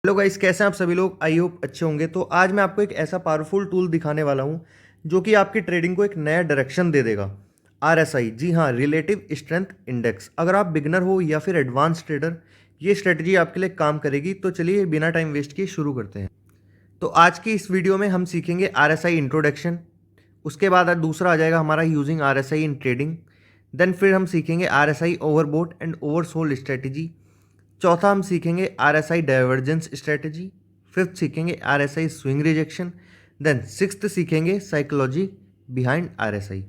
Hello guys, कैसे हैं आप सभी लोग। आई होप अच्छे होंगे। तो आज मैं आपको एक ऐसा पावरफुल टूल दिखाने वाला हूं जो कि आपकी ट्रेडिंग को एक नया डायरेक्शन दे देगा। RSI, जी हाँ, रिलेटिव स्ट्रेंथ इंडेक्स। अगर आप बिगनर हो या फिर एडवांस ट्रेडर, ये स्ट्रेटजी आपके लिए काम करेगी। तो चलिए बिना टाइम वेस्ट किए शुरू करते हैं। तो आज की इस वीडियो में हम सीखेंगे RSI इंट्रोडक्शन। उसके बाद दूसरा आ जाएगा हमारा using RSI in trading. Then फिर हम सीखेंगे RSI overbought and oversold strategy. चौथा हम सीखेंगे RSI डाइवर्जेंस स्ट्रेटजी। फिफ्थ सीखेंगे RSI swing rejection. Then sixth सीखेंगे साइकोलॉजी बिहाइंड RSI।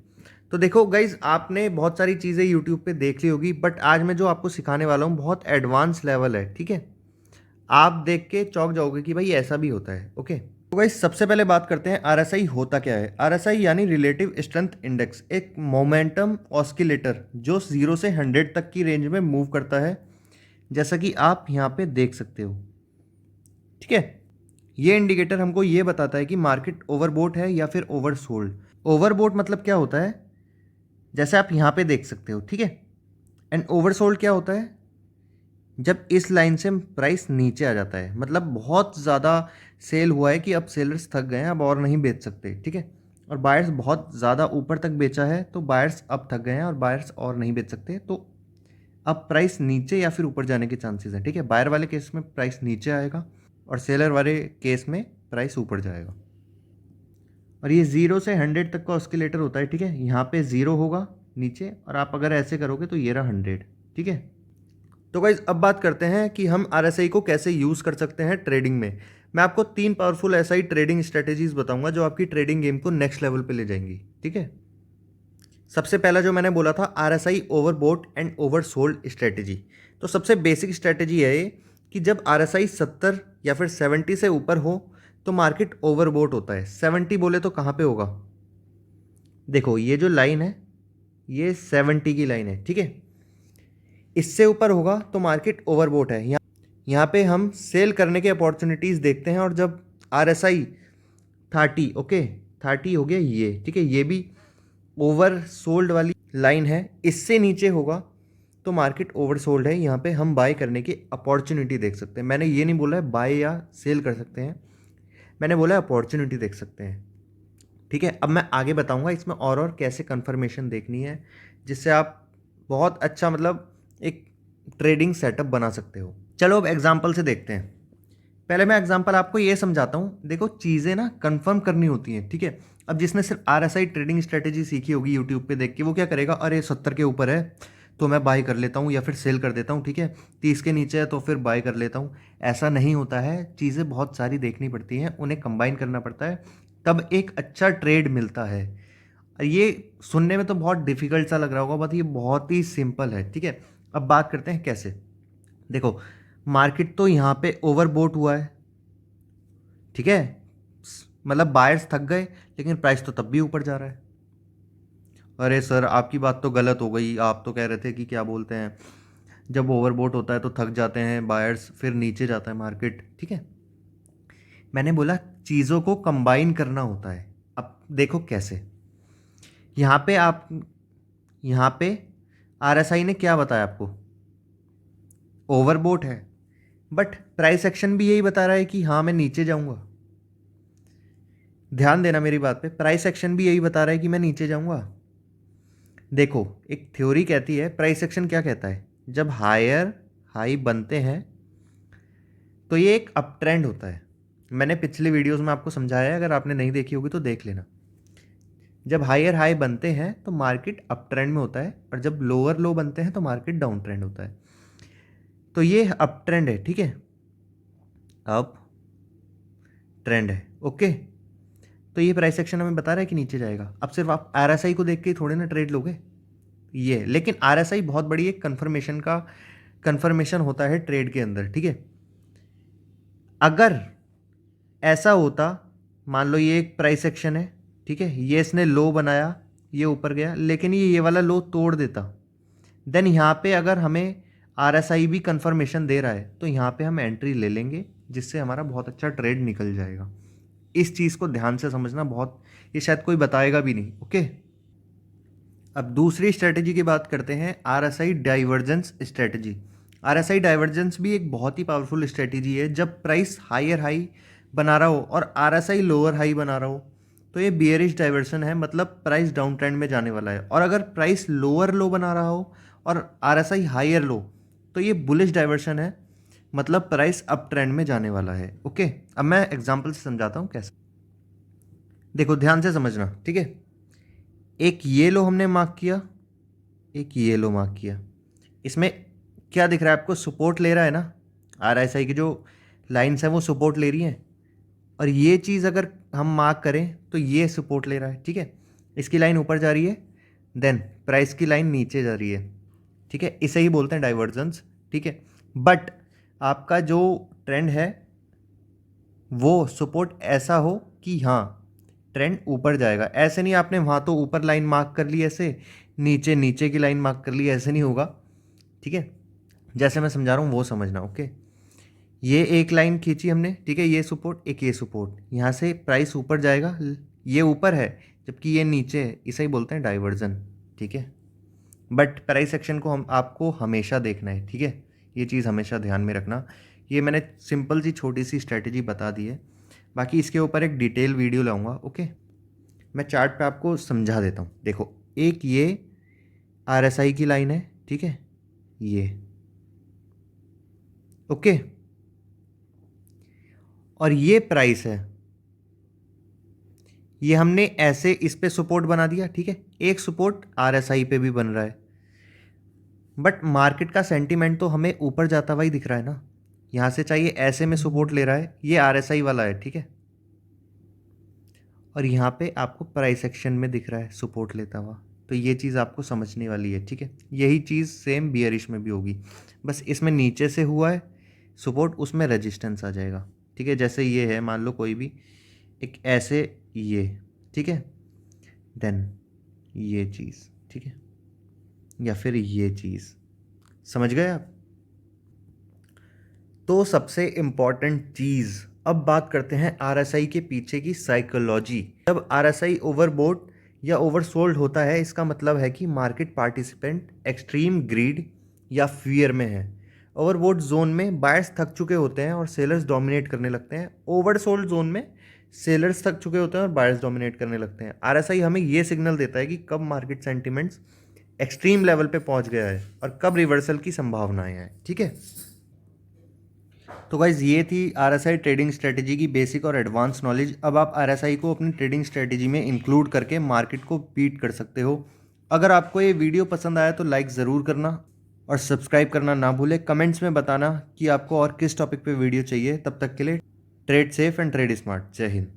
तो देखो गाइज, आपने बहुत सारी चीज़ें यूट्यूब पे देख ली होगी, बट आज मैं जो आपको सिखाने वाला हूँ बहुत एडवांस लेवल है। ठीक है, आप देख के चौंक जाओगे कि भाई ऐसा भी होता है। ओके, तो गाइज सबसे पहले बात करते हैं RSI होता क्या है। RSI यानी रिलेटिव स्ट्रेंथ इंडेक्स, एक मोमेंटम ऑस्किलेटर जो 0 से 100 तक की रेंज में मूव करता है, जैसा कि आप यहाँ पे देख सकते हो। ठीक है, ये इंडिकेटर हमको ये बताता है कि मार्केट ओवरबोट है या फिर ओवरसोल्ड। ओवरबोट मतलब क्या होता है, जैसे आप यहाँ पे देख सकते हो। ठीक है, एंड ओवरसोल्ड क्या होता है, जब इस लाइन से प्राइस नीचे आ जाता है, मतलब बहुत ज़्यादा सेल हुआ है कि अब सेलर्स थक गए हैं, अब और नहीं बेच सकते। ठीक है, और बायर्स बहुत ज़्यादा ऊपर तक बेचा है तो बायर्स अब थक गए हैं और बायर्स और नहीं बेच सकते, तो अब प्राइस नीचे या फिर ऊपर जाने के चांसेस हैं। ठीक है, बायर वाले केस में प्राइस नीचे आएगा और सेलर वाले केस में प्राइस ऊपर जाएगा। और ये 0 से 100 तक का ऑस्किलेटर होता है। ठीक है, यहाँ पे 0 होगा नीचे, और आप अगर ऐसे करोगे तो ये रहा 100। ठीक है, तो गाइज अब बात करते हैं कि हम RSI को कैसे यूज़ कर सकते हैं ट्रेडिंग में। मैं आपको 3 पावरफुल SI ट्रेडिंग स्ट्रेटेजीज बताऊंगा जो आपकी ट्रेडिंग गेम को नेक्स्ट लेवल पे ले जाएंगी। ठीक है, सबसे पहला जो मैंने बोला था RSI overbought and oversold strategy. तो सबसे बेसिक स्ट्रेटेजी है ये कि जब RSI 70 या फिर 70 से ऊपर हो तो मार्केट ओवरबोट होता है। 70 बोले तो कहाँ पे होगा, देखो ये जो लाइन है ये 70 की लाइन है। ठीक है, इससे ऊपर होगा तो मार्केट ओवरबोट है। यहाँ पे हम सेल करने के अपॉर्चुनिटीज़ देखते हैं। और जब RSI 30, ओके 30 हो गया ये, ठीक है, ये भी ओवर सोल्ड वाली लाइन है, इससे नीचे होगा तो मार्केट ओवर सोल्ड है। यहाँ पे हम बाय करने की अपॉर्चुनिटी देख सकते हैं। मैंने ये नहीं बोला है बाय या सेल कर सकते हैं, मैंने बोला है अपॉर्चुनिटी देख सकते हैं। ठीक है, अब मैं आगे बताऊंगा इसमें और कैसे कंफर्मेशन देखनी है, जिससे आप बहुत अच्छा मतलब एक ट्रेडिंग सेटअप बना सकते हो। चलो अब एग्जाम्पल से देखते हैं। पहले मैं एग्जांपल आपको ये समझाता हूँ। देखो चीज़ें ना कंफर्म करनी होती हैं। ठीक है, अब जिसने सिर्फ RSI ट्रेडिंग स्ट्रेटेजी सीखी होगी यूट्यूब पे देख के, वो क्या करेगा, अरे 70 के ऊपर है तो मैं बाय कर लेता हूँ या फिर सेल कर देता हूँ। ठीक है, 30 के नीचे है तो फिर बाय कर लेता हूँ। ऐसा नहीं होता है, चीज़ें बहुत सारी देखनी पड़ती हैं, उन्हें कंबाइन करना पड़ता है, तब एक अच्छा ट्रेड मिलता है। ये सुनने में तो बहुत डिफिकल्ट सा लग रहा होगा, बट ये बहुत ही सिंपल है। ठीक है, अब बात करते हैं कैसे। देखो मार्केट तो यहाँ पे ओवरबोट हुआ है। ठीक है, मतलब बायर्स थक गए लेकिन प्राइस तो तब भी ऊपर जा रहा है। अरे सर आपकी बात तो गलत हो गई, आप तो कह रहे थे कि क्या बोलते हैं, जब ओवरबोट होता है तो थक जाते हैं बायर्स, फिर नीचे जाता है मार्केट। ठीक है, मैंने बोला चीज़ों को कंबाइन करना होता है। अब देखो कैसे, यहाँ पे आप, यहाँ पे RSI ने क्या बताया आपको, ओवरबोट है, बट प्राइस एक्शन भी यही बता रहा है कि हाँ मैं नीचे जाऊँगा। ध्यान देना मेरी बात पे, प्राइस एक्शन भी यही बता रहा है कि मैं नीचे जाऊँगा। देखो एक थ्योरी कहती है, प्राइस एक्शन क्या कहता है, जब हायर हाई बनते हैं तो ये एक अप ट्रेंड होता है। मैंने पिछले वीडियोस में आपको समझाया है, अगर आपने नहीं देखी होगी तो देख लेना। जब हायर हाई बनते हैं तो मार्केट अप ट्रेंड में होता है, और जब लोअर लो बनते हैं तो मार्केट डाउन ट्रेंड होता है। तो ये अप ट्रेंड है। ठीक है, अप ट्रेंड है। ओके, तो ये प्राइस एक्शन हमें बता रहा है कि नीचे जाएगा। अब सिर्फ आप RSI को देख के थोड़े ना ट्रेड लोगे, ये लेकिन RSI बहुत बड़ी एक कंफर्मेशन होता है ट्रेड के अंदर। ठीक है, अगर ऐसा होता, मान लो ये एक प्राइस एक्शन है। ठीक है, ये इसने लो बनाया, ये ऊपर गया, लेकिन ये वाला लो तोड़ देता, देन यहाँ पे अगर हमें RSI भी कंफर्मेशन दे रहा है तो यहाँ पे हम एंट्री ले लेंगे, जिससे हमारा बहुत अच्छा ट्रेड निकल जाएगा। इस चीज़ को ध्यान से समझना, बहुत ये शायद कोई बताएगा भी नहीं। ओके, अब दूसरी स्ट्रेटजी की बात करते हैं, RSI divergence strategy. RSI divergence भी एक बहुत ही पावरफुल स्ट्रेटेजी है। जब प्राइस हायर हाई बना रहा हो और RSI लोअर हाई बना रहा हो तो ये बियरिश डाइवर्सन है, मतलब प्राइस डाउन ट्रेंड में जाने वाला है। और अगर प्राइस लोअर लो बना रहा हो और RSI हायर लो तो ये बुलिश डाइवर्सन है, मतलब प्राइस अप ट्रेंड में जाने वाला है। ओके, अब मैं एग्जांपल से समझाता हूँ कैसे। देखो ध्यान से समझना, ठीक है। एक ये लो हमने मार्क किया, एक ये लो मार्क किया। इसमें क्या दिख रहा है आपको? सपोर्ट ले रहा है ना, RSI की जो लाइन्स हैं वो सपोर्ट ले रही हैं। और ये चीज़ अगर हम मार्क करें तो ये सपोर्ट ले रहा है, ठीक है। इसकी लाइन ऊपर जा रही है, देन प्राइस की लाइन नीचे जा रही है, ठीक है। इसे ही बोलते हैं डाइवर्जेंस, ठीक है। बट आपका जो ट्रेंड है वो सपोर्ट ऐसा हो कि हाँ ट्रेंड ऊपर जाएगा। ऐसे नहीं आपने वहाँ तो ऊपर लाइन मार्क कर ली, ऐसे नीचे नीचे की लाइन मार्क कर ली, ऐसे नहीं होगा, ठीक है। जैसे मैं समझा रहा हूँ वो समझना। ओके, ये एक लाइन खींची हमने, ठीक है, ये सपोर्ट, एक ये सपोर्ट, यहाँ से प्राइस ऊपर जाएगा, ये ऊपर है जबकि ये नीचे है, इसे ही बोलते हैं डाइवर्जन, ठीक है। बट प्राइस एक्शन को हम आपको हमेशा देखना है, ठीक है। ये चीज़ हमेशा ध्यान में रखना। ये मैंने सिंपल सी छोटी सी स्ट्रैटेजी बता दी है, बाकी इसके ऊपर एक डिटेल वीडियो लाऊंगा। ओके, मैं चार्ट पे आपको समझा देता हूँ। देखो, एक ये RSI की लाइन है, ठीक है, ये ओके, और ये प्राइस है, ये हमने ऐसे इस पे सपोर्ट बना दिया, ठीक है। एक सपोर्ट RSI पे भी बन रहा है, बट मार्केट का सेंटीमेंट तो हमें ऊपर जाता हुआ ही दिख रहा है ना। यहाँ से चाहिए ऐसे में सपोर्ट ले रहा है, ये RSI वाला है, ठीक है। और यहाँ पे आपको प्राइस एक्शन में दिख रहा है सपोर्ट लेता हुआ, तो ये चीज़ आपको समझने वाली है, ठीक है। यही चीज़ सेम बियरिश में भी होगी, बस इसमें नीचे से हुआ है सपोर्ट, उसमें रेजिस्टेंस आ जाएगा, ठीक है। जैसे ये है, मान लो कोई भी एक ऐसे ये, ठीक है, देन ये चीज़, ठीक है, या फिर ये चीज़, समझ गए आप। तो सबसे इम्पॉर्टेंट चीज़, अब बात करते हैं RSI के पीछे की साइकोलॉजी। जब RSI ओवरबोट या ओवरसोल्ड होता है, इसका मतलब है कि मार्केट पार्टिसिपेंट एक्सट्रीम ग्रीड या फियर में है। ओवरबोट जोन में बायर्स थक चुके होते हैं और सेलर्स डोमिनेट करने लगते हैं। ओवरसोल्ड जोन में सेलर्स थक चुके होते हैं और बायर्स डोमिनेट करने लगते हैं। RSI हमें ये सिग्नल देता है कि कब मार्केट सेंटिमेंट्स एक्सट्रीम लेवल पे पहुंच गया है और कब रिवर्सल की संभावनाएं हैं, ठीक है। तो गाइज ये थी RSI ट्रेडिंग स्ट्रेटेजी की बेसिक और एडवांस नॉलेज। अब आप RSI को अपनी ट्रेडिंग स्ट्रेटेजी में इंक्लूड करके मार्केट को बीट कर सकते हो। अगर आपको ये वीडियो पसंद आया तो लाइक ज़रूर करना और सब्सक्राइब करना ना भूलें। कमेंट्स में बताना कि आपको और किस टॉपिक पे वीडियो चाहिए। तब तक के लिए trade safe and trade smart. जय हिंद।